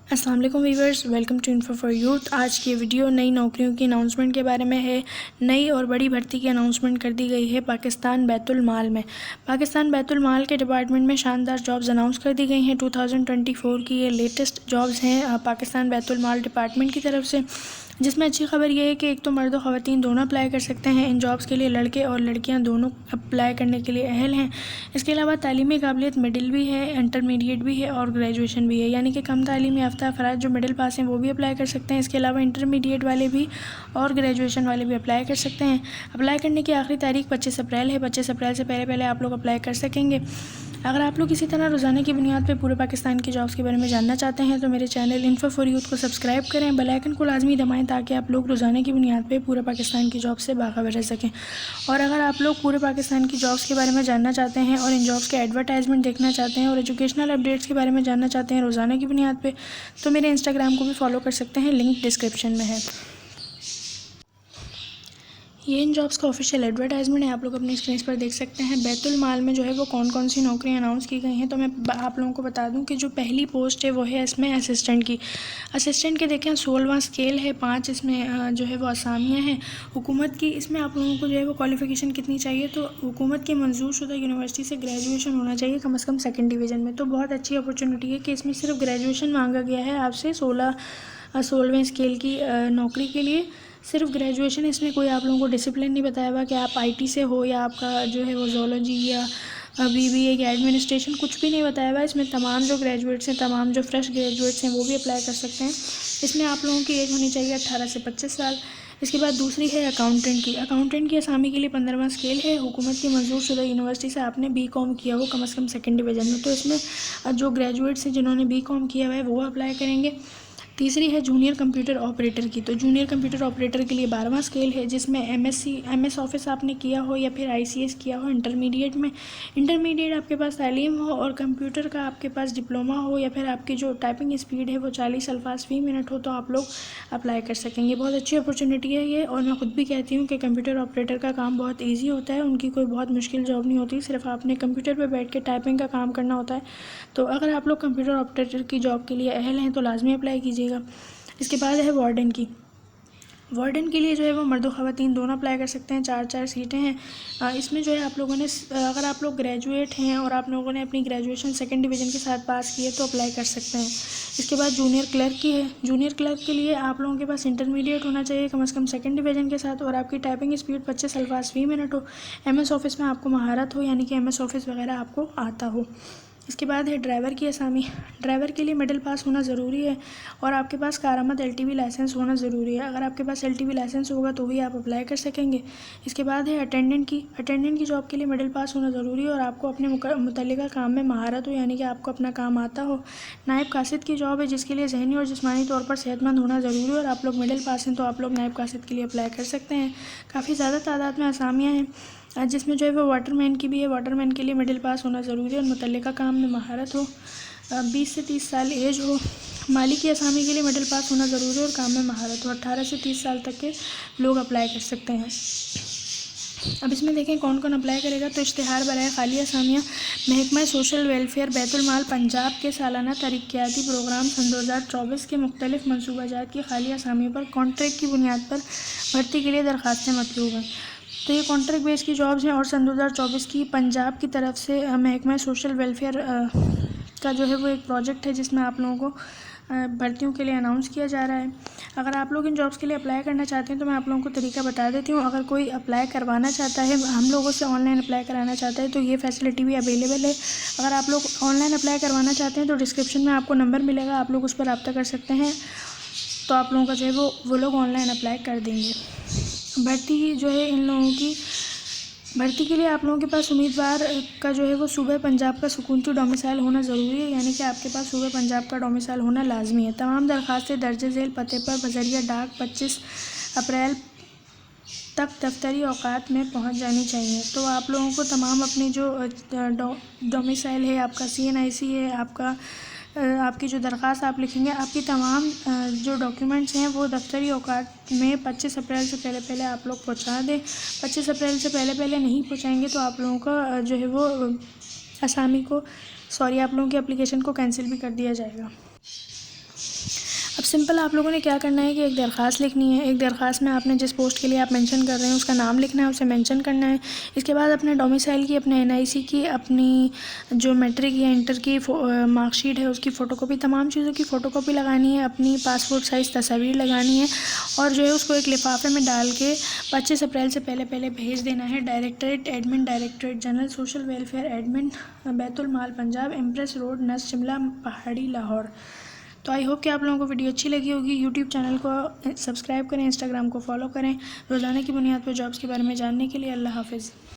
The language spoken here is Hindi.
अस्सलाम वालेकुम viewers, welcome to info for youth. आज की वीडियो नई नौकरियों की अनाउंसमेंट के बारे में है। नई और बड़ी भर्ती की अनाउंसमेंट कर दी गई है पाकिस्तान बैतुल माल में। पाकिस्तान बैतुल माल के डिपार्टमेंट में शानदार जॉब्स अनाउंस कर दी गई हैं। 2024 की ये लेटेस्ट जॉब्स हैं पाकिस्तान बैतुल माल डिपार्टमेंट की तरफ से, जिसमें अच्छी खबर ये है कि एक तो मर्द और ख़वातीन दोनों अप्लाई कर सकते हैं। इन जॉब्स के लिए लड़के और लड़कियां दोनों अप्लाई करने के लिए अहल हैं। इसके अलावा तालीमी काबिलियत मिडिल भी है, इंटरमीडिएट भी है और ग्रेजुएशन भी है, यानी कि कम तालीम याफ्ता अफराद जो मिडिल पास हैं वो भी अप्लाई कर सकते हैं। इसके अलावा इंटरमीडिएट वाले भी और ग्रेजुएशन वाले भी अप्लाई कर सकते हैं। अप्लाई करने की आखिरी तारीख 25 अप्रैल है। 25 अप्रैल से पहले आप लोग अप्लाई कर सकेंगे। अगर आप लोग इसी तरह रोज़ाना की बुनियाद पर पूरे पाकिस्तान की जॉब्स के बारे में जानना चाहते हैं तो मेरे चैनल इन्फो फॉर यूथ को सब्सक्राइब करें, बेल आइकन को लाजमी दबाएं ताकि आप लोग रोज़ाना की बुनियाद पे पूरे पाकिस्तान की जॉब से बाखबर रह सकें। और अगर आप लोग पूरे पाकिस्तान की जॉब्स के बारे में जानना चाहते हैं और इन जॉब्स के एडवर्टाइजमेंट देखना चाहते हैं और एजुकेशनल अपडेट्स के बारे में जानना चाहते हैं रोज़ाना की बुनियाद पे, तो मेरे इंस्टाग्राम को भी फॉलो कर सकते हैं, लिंक डिस्क्रिप्शन में है। ये इन जॉब्स का ऑफिशियल एडवर्टाइजमेंट है, आप लोग अपनी स्क्रीन पर देख सकते हैं। बैतुल माल में जो है वो कौन कौन सी नौकरियां अनाउंस की गई हैं, तो मैं आप लोगों को बता दूं कि जो पहली पोस्ट है वो है इसमें असिस्टेंट की। असिस्टेंट के देखें 16वां स्केल है, 5 इसमें जो है वो असामियाँ हैं हुकूमत की। इसमें आप लोगों को जो है वो क्वालिफ़िकेशन कितनी चाहिए, तो हुकूमत की मंजूर शुदा यूनिवर्सिटी से ग्रेजुएशन होना चाहिए कम से कम 2nd डिवीज़न में। तो बहुत अच्छी अपॉर्चुनिटी है कि इसमें सिर्फ ग्रेजुएशन मांगा गया है आपसे 16वें स्केल की नौकरी के लिए। सिर्फ ग्रेजुएशन, इसमें कोई आप लोगों को डिसिप्लिन नहीं बताया हुआ कि आप आईटी से हो या आपका जो है वो ज़ूलॉजी या बीबीए या एडमिनिस्ट्रेशन, कुछ भी नहीं बताया हुआ। इसमें तमाम जो ग्रेजुएट्स हैं, तमाम जो फ्रेश ग्रेजुएट्स हैं वो भी अप्लाई कर सकते हैं। इसमें आप लोगों की एज होनी चाहिए 18 से 25 साल। इसके बाद दूसरी है अकाउंटेंट की। अकाउंटेंट की असामी के लिए 15वां स्केल है, हुकूमत की मंजूर शुदा यूनिवर्सिटी से आपने बीकॉम किया हो कम से कम 2nd डिवीज़न में। तो इसमें जो ग्रेजुएट्स हैं जिन्होंने बीकॉम किया हुआ है वो अप्लाई करेंगे। तीसरी है जूनियर कंप्यूटर ऑपरेटर की। तो जूनियर कंप्यूटर ऑपरेटर के लिए 12वां स्केल है, जिसमें एमएस ऑफिस आपने किया हो या फिर आईसीएस किया हो इंटरमीडिएट में। इंटरमीडिएट आपके पास तालीम हो और कंप्यूटर का आपके पास डिप्लोमा हो या फिर आपकी जो टाइपिंग स्पीड है वो 40 अल्फाज फ़ी मिनट हो, तो आप लोग अप्लाई कर सकेंगे। बहुत अच्छी अपॉर्चुनिटी है ये, और मैं खुद भी कहती हूँ कि कंप्यूटर ऑपरेटर का काम बहुत ईजी होता है। उनकी कोई बहुत मुश्किल जॉब नहीं होती, सिर्फ आपने कंप्यूटर पर बैठ के टाइपिंग का काम करना होता है। तो अगर आप लोग कंप्यूटर ऑपरेटर की जॉब के लिए अहल हैं तो लाजमी अप्लाई कीजिएगा। इसके बाद है वार्डन की। वार्डन के लिए जो है वो मर्द और ख़वातीन दोनों अप्लाई कर सकते हैं। 4 सीटें हैं। इसमें जो है आप लोगों ने, अगर आप लोग ग्रेजुएट हैं और आप लोगों ने अपनी ग्रेजुएशन 2nd डिवीज़न के साथ पास की है तो अप्लाई कर सकते हैं। इसके बाद जूनियर क्लर्क की है। जूनियर क्लर्क के लिए आप लोगों के पास इंटरमीडिएट होना चाहिए कम से कम 2nd डिवीज़न के साथ, और आपकी टाइपिंग स्पीड 25 अल्फाज फ़ी मिनट हो। एमएस ऑफिस में आपको महारत हो, यानी कि एमएस ऑफिस वगैरह आपको आता हो। इसके बाद है ड्राइवर की असामी। ड्राइवर के लिए मिडिल पास होना ज़रूरी है और आपके पास कारआमद एलटीवी लाइसेंस होना ज़रूरी है। अगर आपके पास एलटीवी लाइसेंस होगा तो ही आप अप्लाई कर सकेंगे। इसके बाद है अटेंडेंट की। अटेंडेंट की जॉब के लिए मिडिल पास होना ज़रूरी है और आपको अपने मुतल्लिका काम में महारत हो, यानी कि आपको अपना काम आता हो। नायब कासिद की जॉब है जिसके लिए ज़हनी और जिस्मानी तौर पर सेहतमंद होना ज़रूरी है और आप लोग मिडिल पास हैं तो आप लोग नायब कासिद के लिए अप्लाई कर सकते हैं। काफ़ी ज़्यादा तादाद में असामियाँ हैं, जिसमें जो है वो वाटरमैन की भी है। वाटरमैन के लिए मिडिल पास होना ज़रूरी है और मुतल्लिका काम में महारत हो, 20 से 30 साल एज हो। माली की असामी के लिए मिडिल पास होना ज़रूरी है और काम में महारत हो। 18 से 30 साल तक के लोग अप्लाई कर सकते हैं। अब इसमें देखें कौन कौन अप्लाई करेगा। तो इश्तिहार बराए खाली असामियाँ महकमा सोशल वेलफेयर बैतुल माल पंजाब के सालाना तरक्याती प्रोग्राम सन 2024 के मुख्तलिफ मनसूबाजात की खाली असामियों पर कॉन्ट्रैक्ट की बुनियाद पर भर्ती के लिए दरख्वास्तें मतलूब हैं। तो ये कॉन्ट्रैक्ट बेस की जॉब्स हैं और सन 2024 की पंजाब की तरफ से महकमा सोशल वेलफेयर का जो है वो एक प्रोजेक्ट है जिसमें आप लोगों को भर्तियों के लिए अनाउंस किया जा रहा है। अगर आप लोग इन जॉब्स के लिए अप्लाई करना चाहते हैं तो मैं आप लोगों को तरीका बता देती हूँ। अगर कोई अप्लाई करवाना चाहता है, हम लोगों से ऑनलाइन अप्लाई कराना चाहता है, तो ये फैसिलिटी भी अवेलेबल है। अगर आप लोग ऑनलाइन अप्लाई करवाना चाहते हैं तो डिस्क्रिप्शन में आपको नंबर मिलेगा, आप लोग उस पर रब्ता कर सकते हैं, तो आप लोगों का जो है वो लोग ऑनलाइन अप्लाई कर देंगे। भर्ती जो है इन लोगों की, भर्ती के लिए आप लोगों के पास उम्मीदवार का जो है वो सूबे पंजाब का सुकूनती डोमिसाइल होना ज़रूरी है, यानी कि आपके पास सूबे पंजाब का डोमिसाइल होना लाजमी है। तमाम दरख्वास्तें दर्ज झेल पते पर बज़रिया डाक 25 अप्रैल तक दफ्तरी औकात में पहुंच जानी चाहिए। तो आप लोगों को तमाम अपनी जो डोमिसाइल है, आपका CNIC है, आपकी जो दरख्वास्त आप लिखेंगे, आपकी तमाम जो डॉक्यूमेंट्स हैं वो दफ्तरी औकात में 25 अप्रैल से पहले आप लोग पहुंचा दें। 25 अप्रैल से पहले नहीं पहुंचाएंगे तो आप लोगों का जो है वो आप लोगों की एप्लीकेशन को कैंसिल भी कर दिया जाएगा। सिंपल आप लोगों ने क्या करना है कि एक दरख्वास्त लिखनी है। एक दरख्वास्त में आपने जिस पोस्ट के लिए आप मेंशन कर रहे हैं उसका नाम लिखना है, उसे मेंशन करना है। इसके बाद अपने डोमिसाइल की, अपने NIC की, अपनी जो मैट्रिक या इंटर की मार्कशीट है उसकी फ़ोटोकॉपी, तमाम चीज़ों की फ़ोटोकॉपी लगानी है। अपनी पासपोर्ट साइज़ तस्वीर लगानी है और जो है उसको एक लिफाफे में डाल के 25 अप्रैल से पहले भेज देना है। Directorate admin, directorate general social welfare admin, Baitul Mal Punjab, Empress road, नस शिमला पहाड़ी, लाहौर। तो आई होप कि आप लोगों को वीडियो अच्छी लगी होगी। यूट्यूब चैनल को सब्सक्राइब करें, इंस्टाग्राम को फॉलो करें रोज़ाना की बुनियाद पर जॉब्स के बारे में जानने के लिए। अल्लाह हाफिज़।